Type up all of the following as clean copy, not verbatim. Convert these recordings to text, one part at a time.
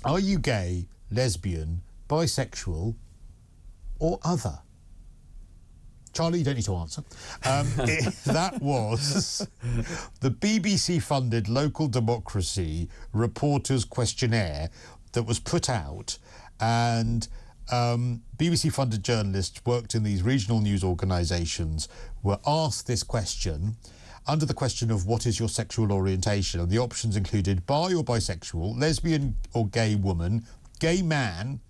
Are you gay, lesbian, bisexual, or other? Charlie, you don't need to answer. That was the BBC-funded local democracy reporters questionnaire that was put out, and BBC-funded journalists worked in these regional news organisations were asked this question under the question of what is your sexual orientation, and the options included bi or bisexual, lesbian or gay woman, gay man,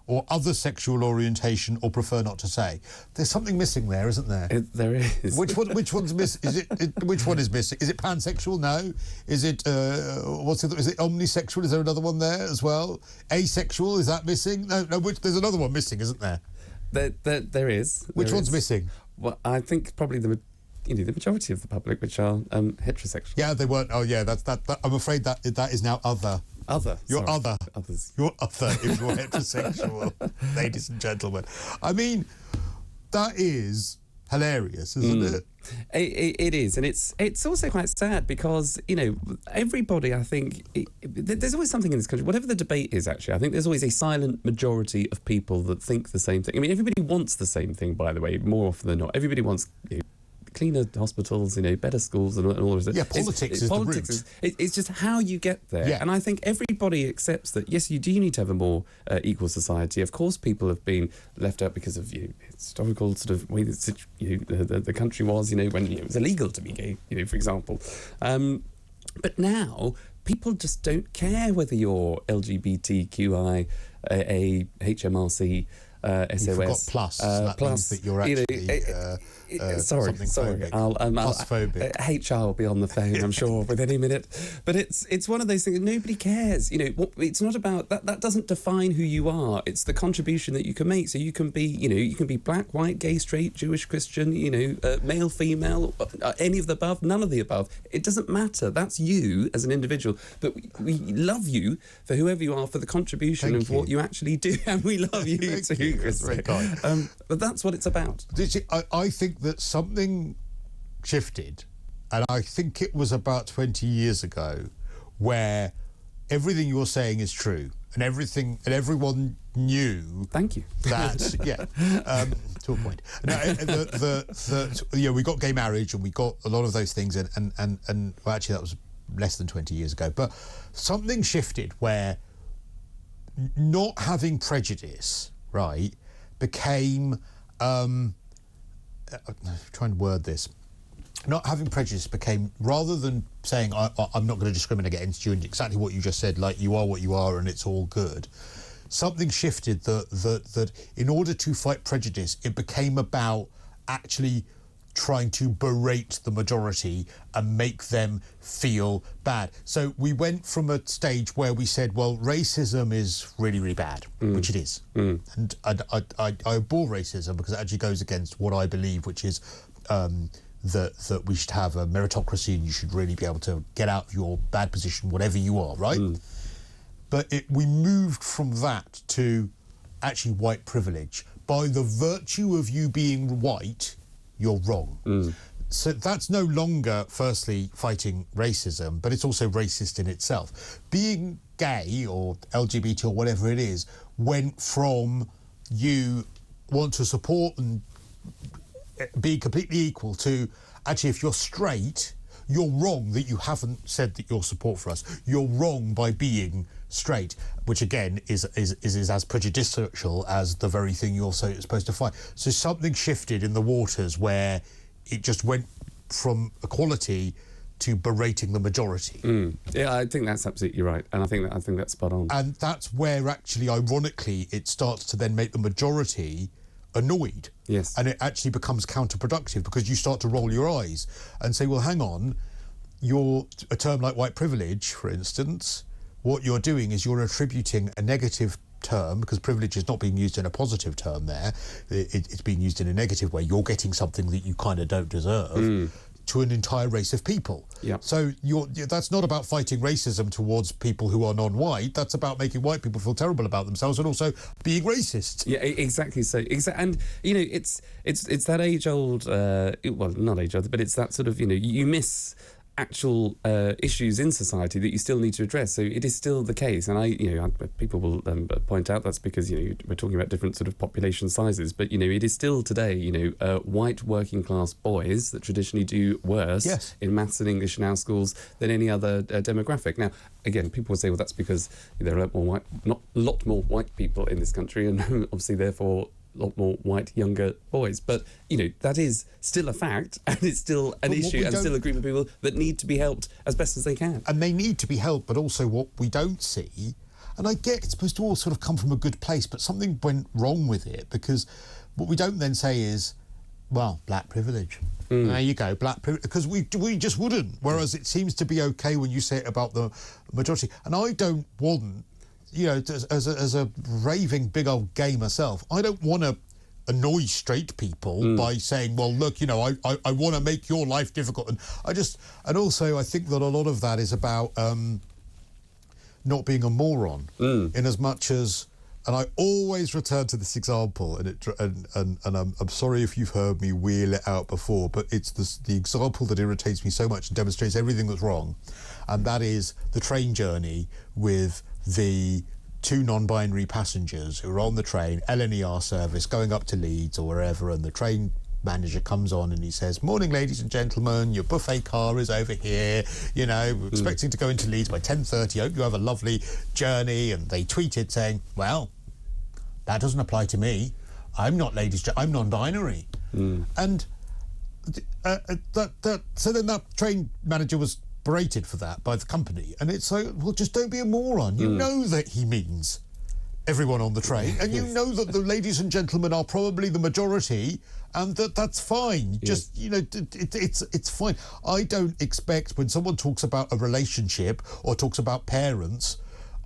or other sexual orientation, or prefer not to say. There's something missing there, isn't there? There is. Which one's missing? Which one is missing? Is it pansexual? No. Is it is it omnisexual? Is there another one there as well? Asexual, is that missing? No. There's another one missing, isn't there? There is. Which one's missing? Well, I think probably the majority of the public, which are heterosexual. Yeah, they weren't. Oh, yeah. That. I'm afraid that is now other. Other. You're sorry. other. Others. You're other if you're heterosexual, ladies and gentlemen. I mean, that is hilarious, isn't it? It is, and it's also quite sad because, everybody, I think, there's always something in this country, whatever the debate is, actually, I think there's always a silent majority of people that think the same thing. I mean, everybody wants the same thing, by the way, more often than not. Everybody wants cleaner hospitals, better schools and all of that. Yeah, politics is the root. It's just how you get there. Yeah. And I think everybody accepts that, yes, you do need to have a more equal society. Of course, people have been left out because of historical sort of way that the country was, when it was illegal to be gay, for example. But now, people just don't care whether you're LGBTQI, HMRC, SOS. You forgot plus. That means that you're actually... sorry. Claustrophobic. HR will be on the phone, I'm sure, with any minute. But it's one of those things that nobody cares. It's not about that. That doesn't define who you are. It's the contribution that you can make. So you can be, you can be black, white, gay, straight, Jewish, Christian, male, female, any of the above, none of the above. It doesn't matter. That's you as an individual. But we love you for whoever you are, for the contribution of what you actually do, and we love you too, Chris. Very kind. But that's what it's about. I think that something shifted, and I think it was about 20 years ago, where everything you're saying is true, and everyone knew. Thank you. That to a point. No, we got gay marriage, and we got a lot of those things, and well, actually that was less than 20 years ago. But something shifted where not having prejudice, right, became. Trying to word this. Not having prejudice became, rather than saying I'm not going to discriminate against you, and exactly what you just said, like you are what you are and it's all good, something shifted that in order to fight prejudice, it became about actually trying to berate the majority and make them feel bad. So we went from a stage where we said, well, racism is really, really bad, which it is. And I abhor racism because it actually goes against what I believe, which is that we should have a meritocracy and you should really be able to get out of your bad position, whatever you are, right? But we moved from that to actually white privilege. By the virtue of you being white, you're wrong. So that's no longer, firstly, fighting racism, but it's also racist in itself. Being gay or LGBT or whatever it is went from you want to support and be completely equal to actually if you're straight, you're wrong that you haven't said that you're support for us. You're wrong by being straight, which again is as prejudicial as the very thing you're supposed to fight. So something shifted in the waters where it just went from equality to berating the majority. Yeah, I think that's absolutely right, and I think that's spot on. And that's where actually, ironically, it starts to then make the majority annoyed. Yes. And it actually becomes counterproductive because you start to roll your eyes and say, well, hang on, a term like white privilege, for instance, what you're doing is you're attributing a negative term, because privilege is not being used in a positive term there, it's being used in a negative way. You're getting something that you kind of don't deserve to an entire race of people. Yeah. So that's not about fighting racism towards people who are non-white. That's about making white people feel terrible about themselves and also being racist. Yeah, exactly. So and it's that age-old, well, not age-old, but it's that sort of, you miss actual issues in society that you still need to address. So it is still the case, and people will point out that's because we're talking about different sort of population sizes, but it is still today white working class boys that traditionally do worse in maths and English in our schools than any other demographic. Now, again, people would say, well, that's because there are a lot more white people in this country, and obviously, therefore, a lot more white younger boys. But that is still a fact, and it's still an issue, and still a group of people that need to be helped as best as they can. And they need to be helped, but also what we don't see, and I get it's supposed to all sort of come from a good place, but something went wrong with it, because what we don't then say is, well, black privilege. There you go, black privilege, because we just wouldn't. Whereas it seems to be okay when you say it about the majority. And I don't want, as a raving big old gay myself, I don't want to annoy straight people by saying, well, look, I want to make your life difficult. And also I think that a lot of that is about not being a moron, in as much as, and I always return to this example, and I'm sorry if you've heard me wheel it out before, but it's the example that irritates me so much and demonstrates everything that's wrong, and that is the train journey with the two non-binary passengers who are on the train, LNER service, going up to Leeds or wherever, and the train manager comes on and he says, morning ladies and gentlemen, your buffet car is over here, we're expecting to go into Leeds by 10:30, hope you have a lovely journey. And they tweeted saying, well, that doesn't apply to me, I'm not I'm non-binary. And so then that train manager was berated for that by the company, and it's like, well, just don't be a moron. You know that he means everyone on the train, and you know that the ladies and gentlemen are probably the majority, and that's fine. Just it's fine. I don't expect when someone talks about a relationship or talks about parents,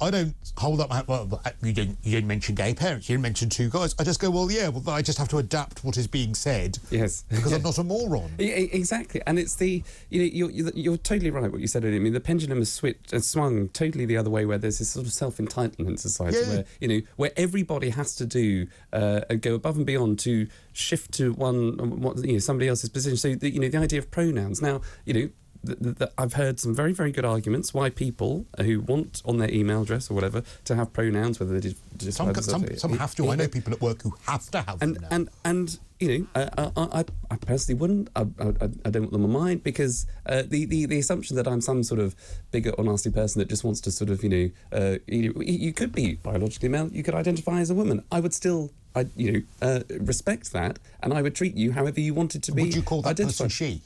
I don't hold up my, well, you didn't mention gay parents, you didn't mention two guys. I just go, well, I just have to adapt what is being said. Yes. Because I'm not a moron. Exactly. And it's you're totally right what you said earlier. I mean, the pendulum has swung totally the other way, where there's this sort of self-entitlement society where, where everybody has to do, go above and beyond to shift to somebody else's position. So, the idea of pronouns. Now, I've heard some very, very good arguments why people who want on their email address or whatever to have pronouns, whether they just some have to. I know people at work who have to have them. And I personally wouldn't. I don't want them on mine, because the assumption that I'm some sort of bigot or nasty person that just wants to sort of you could be biologically male, you could identify as a woman. I would still respect that, and I would treat you however you wanted to be. Would you call that identified. person she?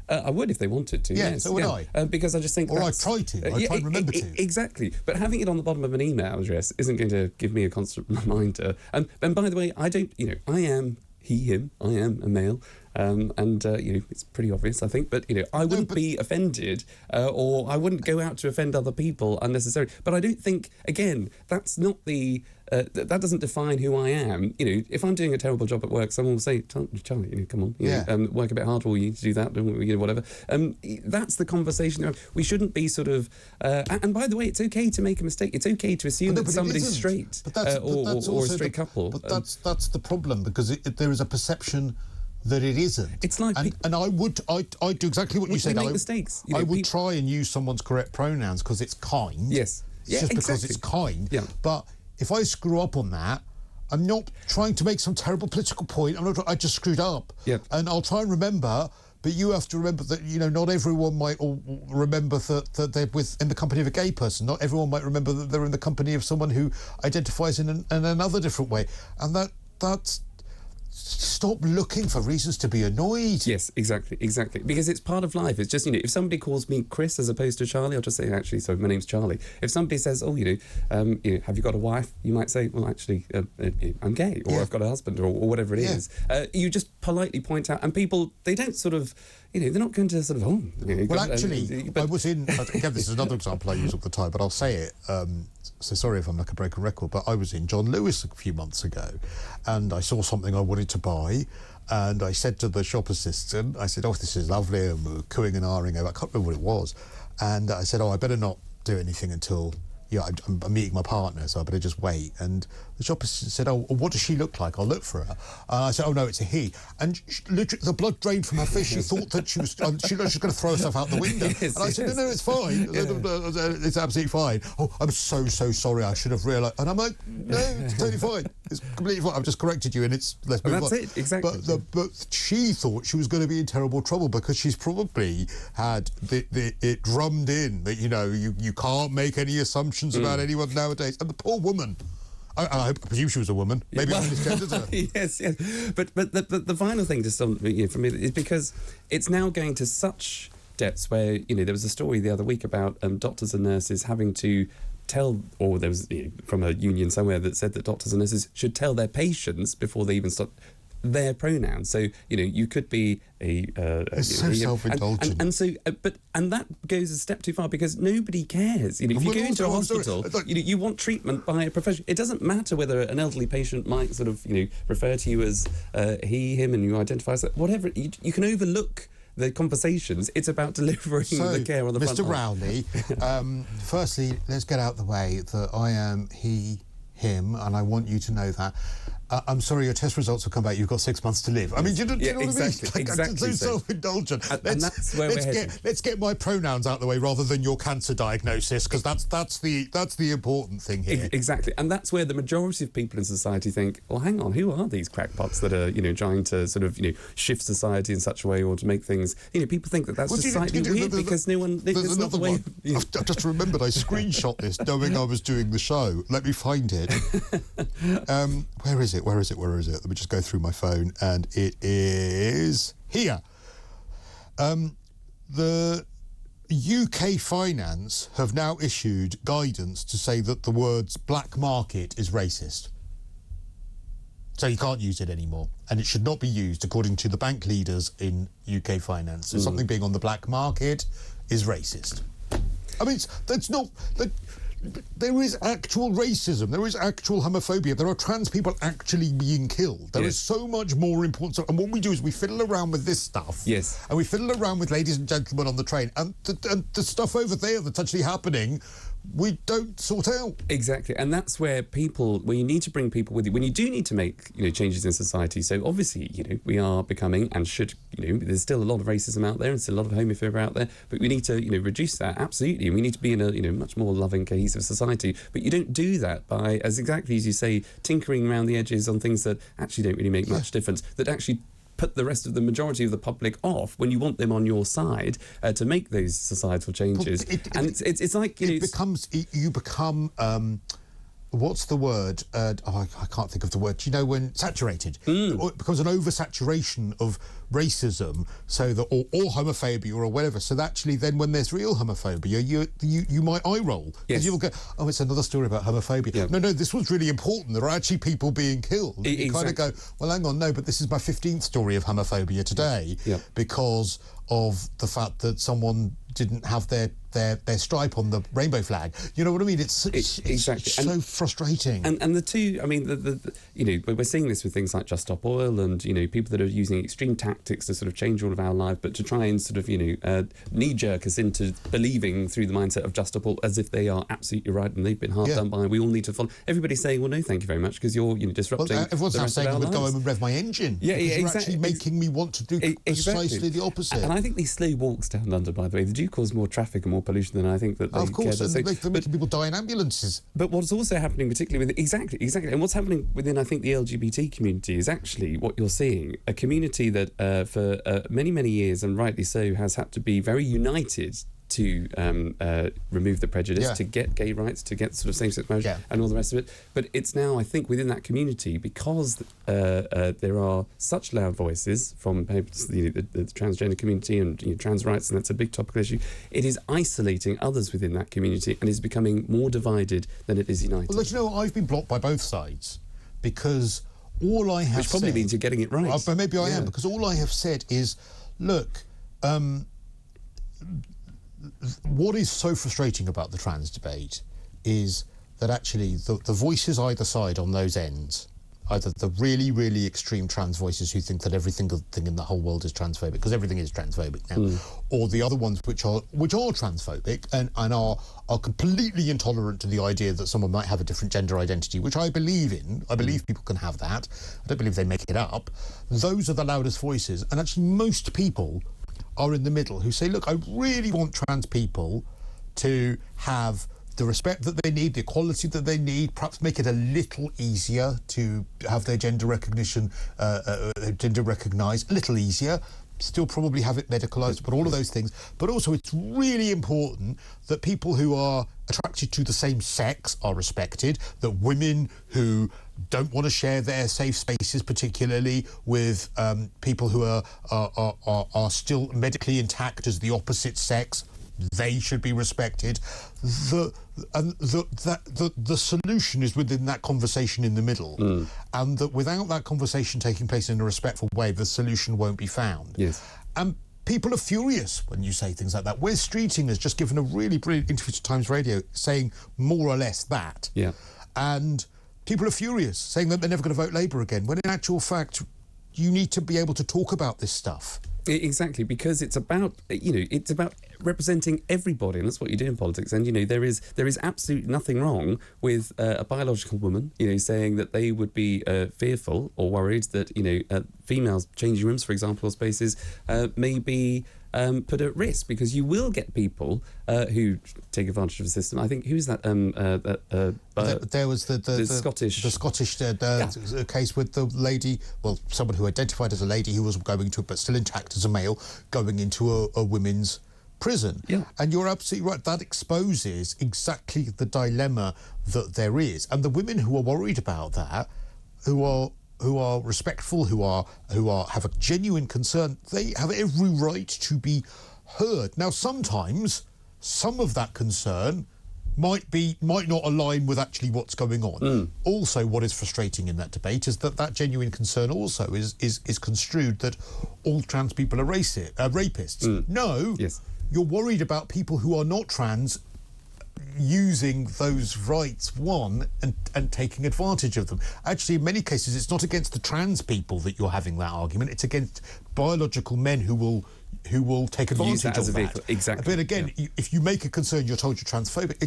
I would if they wanted to. Yes, so would I. Because I just think. Or I try to. I try and remember to. Exactly. But having it on the bottom of an email address isn't going to give me a constant reminder. And by the way, I don't. I am he, him. I am a male. It's pretty obvious, I think. But I wouldn't be offended, or I wouldn't go out to offend other people unnecessarily. But I don't think, again, that's not the. That doesn't define who I am. If I'm doing a terrible job at work, someone will say, Charlie, come on, work a bit harder, or you need to do that, whatever. That's the conversation. We shouldn't be sort of... and by the way, it's okay to make a mistake. It's okay to assume that somebody's straight, or a straight couple. But that's the problem, because there is a perception that it isn't. It's like... And I do exactly what you said. We make mistakes. I would try and use someone's correct pronouns because it's kind. Yes. It's just because it's kind. Yeah. But if I screw up on that, I'm not trying to make some terrible political point. I just screwed up. Yep. And I'll try and remember, but you have to remember that, not everyone might remember that they're in the company of a gay person. Not everyone might remember that they're in the company of someone who identifies in another different way. And that's... Stop looking for reasons to be annoyed. Yes, exactly. Because it's part of life. It's just, if somebody calls me Chris as opposed to Charlie, I'll just say, actually, sorry, my name's Charlie. If somebody says, have you got a wife? You might say, well, actually, I'm gay, or I've got a husband, or whatever it is. You just politely point out, and people, they don't sort of, they're not going to sort of, Well, actually, I was in, again, this is another example I use all the time, but I'll say it, so sorry if I'm like a broken record, but I was in John Lewis a few months ago, and I saw something I wanted to buy, and I said to the shop assistant, I said, this is lovely, and we were cooing and ahhing over, I can't remember what it was, and I said, I better not do anything until, I'm meeting my partner, so I better just wait. And the shop assistant said, oh, what does she look like? I'll look for her. I said, oh, no, it's a he. And literally, the blood drained from her face. She thought that she was going to throw herself out the window. Yes, and I said, no, it's fine. It's absolutely fine. Oh, I'm so sorry. I should have realised. And I'm like, no, it's totally fine. It's completely fine. I've just corrected you, and let's move on. That's it, exactly. But she thought she was going to be in terrible trouble because she's probably had it drummed in that, you can't make any assumptions about anyone nowadays. And the poor woman, I presume she was a woman. Maybe I misgendered her. Yes. But the final thing just for me is because it's now going to such depths where, there was a story the other week about doctors and nurses having to tell, or there was from a union somewhere that said that doctors and nurses should tell their patients before they even start their pronouns. So you could be it's so self-indulgent, and that goes a step too far because nobody cares. If you go into a hospital, you want treatment by a professional. It doesn't matter whether an elderly patient might sort of refer to you as he, him, and you identify as whatever. You can overlook the conversations. It's about delivering the care on the front line. Mr. Rowley, firstly, let's get out the way that I am he, him, and I want you to know that. I'm sorry, your test results have come back. You've got 6 months to live. I mean, do you know what I mean? Exactly. It's so self-indulgent. And that's where we're heading. Let's get my pronouns out the way rather than your cancer diagnosis, because that's the important thing here. Exactly, and that's where the majority of people in society think, well, hang on, who are these crackpots that are trying to sort of shift society in such a way or to make things? People think that that's just slightly weird because no one. There's another one. I've just remembered I screenshot this knowing I was doing the show. Let me find it. Where is it? Let me just go through my phone, and it is here. The UK Finance have now issued guidance to say that the words black market is racist. So you can't use it anymore, and it should not be used according to the bank leaders in UK Finance. So something being on the black market is racist. I mean, that's not... There is actual racism. There is actual homophobia. There are trans people actually being killed. There is so much more important. And what we do is we fiddle around with this stuff. Yes. And we fiddle around with ladies and gentlemen on the train. And the stuff over there that's actually happening, we don't sort out. Exactly. And that's where you need to bring people with you. When you do need to make, changes in society. So obviously, we are becoming and should, there's still a lot of racism out there and still a lot of homophobia out there. But we need to, reduce that. Absolutely. And we need to be in a, much more loving, cohesive society. But you don't do that by, as you say, tinkering around the edges on things that actually don't really make much difference, that actually put the rest of the majority of the public off when you want them on your side to make those societal changes. It's like you become what's the word? I can't think of the word. When saturated, it becomes an oversaturation of racism, so that or homophobia or whatever. So that actually, then when there's real homophobia, you might eye roll because you'll go, oh, it's another story about homophobia. Yeah. No, this was really important. There are actually people being killed. And you kind of go, well, hang on, no, but this is my 15th story of homophobia today because of the fact that someone didn't have their stripe on the rainbow flag. You know what I mean? It's so frustrating. And the two, I mean, we're seeing this with things like Just Stop Oil and, people that are using extreme tactics to sort of change all of our life, but to try and sort of, knee-jerk us into believing through the mindset of Just Stop Oil as if they are absolutely right and they've been hard done by. We all need to follow. Everybody's saying, well, no, thank you very much, because you're disrupting. Well, everyone's now saying I would go home and rev my engine. You're actually making me want to do precisely the opposite. And I think these slow walks down London, by the way, they do cause more traffic and more pollution than I think that they of course, care. and they're making people die in ambulances. But what's also happening, particularly with exactly, and what's happening within, I think, the LGBT community is actually what you're seeing, a community that for many years, and rightly so, has had to be very united to remove the prejudice, to get gay rights, to get sort of same-sex marriage and all the rest of it. But it's now, I think, within that community, because there are such loud voices from the transgender community and trans rights, and that's a big topical issue, it is isolating others within that community and is becoming more divided than it is united. Well, I've been blocked by both sides because all I have Which probably said, means you're getting it right. But maybe I am, because all I have said is, look, what is so frustrating about the trans debate is that actually the voices either side on those ends either the really, really extreme trans voices who think that every single thing in the whole world is transphobic, because everything is transphobic now, or the other ones which are transphobic and are completely intolerant to the idea that someone might have a different gender identity, which I believe in. I believe people can have that. I don't believe they make it up. Those are the loudest voices, and actually most people are in the middle who say, look, I really want trans people to have the respect that they need, the equality that they need, perhaps make it a little easier to have their gender recognition, gender recognised, a little easier, still probably have it medicalised, but all of those things. But also it's really important that people who are attracted to the same sex are respected, that women who don't want to share their safe spaces, particularly with people who are still medically intact as the opposite sex, they should be respected. The solution is within that conversation in the middle, and that without that conversation taking place in a respectful way, the solution won't be found. Yes. And people are furious when you say things like that. Wes Streeting has just given a really brilliant interview to Times Radio saying more or less that. Yeah. And people are furious, saying that they're never going to vote Labour again, when in actual fact, you need to be able to talk about this stuff. Exactly, because it's about, it's about representing everybody, and that's what you do in politics. And there is absolutely nothing wrong with a biological woman, saying that they would be fearful or worried that females changing rooms, for example, or spaces may be put at risk, because you will get people who take advantage of the system. I think who's that? There was the Scottish case with the lady, well, someone who identified as a lady who was going to, but still intact as a male, going into a women's prison. Yeah. And you're absolutely right. That exposes exactly the dilemma that there is, and the women who are worried about that, who are respectful, who have a genuine concern, they have every right to be heard. Now, sometimes some of that concern might not align with actually what's going on. Also, what is frustrating in that debate is that genuine concern also is construed that all trans people are rapists. No, yes. You're worried about people who are not trans using those rights, and taking advantage of them. Actually, in many cases, it's not against the trans people that you're having that argument. It's against biological men who will take advantage of that. Exactly. But again, if you make a concern, you're told you're transphobic.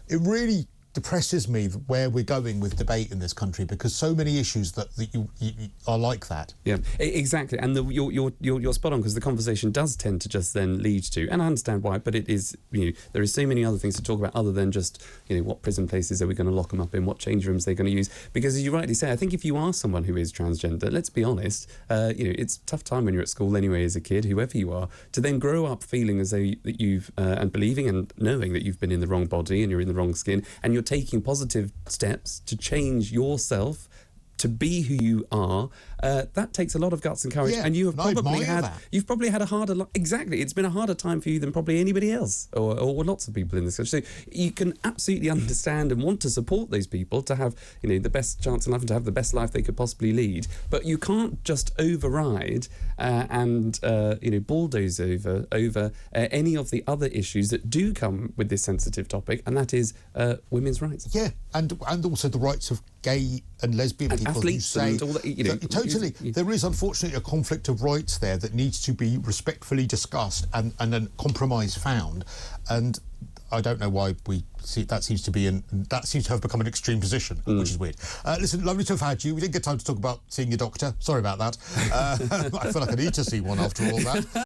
It really depresses me where we're going with debate in this country, because so many issues that you are like that. Yeah, exactly. And you're spot on, because the conversation does tend to just then lead to, and I understand why, but it is, there is so many other things to talk about other than just, what prison places are we going to lock them up in, what change rooms they're going to use. Because as you rightly say, I think if you are someone who is transgender, let's be honest, it's a tough time when you're at school anyway as a kid, whoever you are, to then grow up feeling as though that you've, and believing and knowing that you've been in the wrong body and you're in the wrong skin, and you're taking positive steps to change yourself to be who you are. That takes a lot of guts and courage, and you have you've probably had a harder exactly. It's been a harder time for you than probably anybody else, or lots of people in this country. So you can absolutely understand and want to support those people to have the best chance in life and to have the best life they could possibly lead. But you can't just override and bulldoze over any of the other issues that do come with this sensitive topic, and that is women's rights. Yeah, and also the rights of gay and lesbian and people athletes who say and all that, totally. There is unfortunately a conflict of rights there that needs to be respectfully discussed and a compromise found. And I don't know why we see that seems to have become an extreme position, which is weird. Listen, lovely to have had you. We didn't get time to talk about seeing your doctor. Sorry about that. I feel like I need to see one after all that.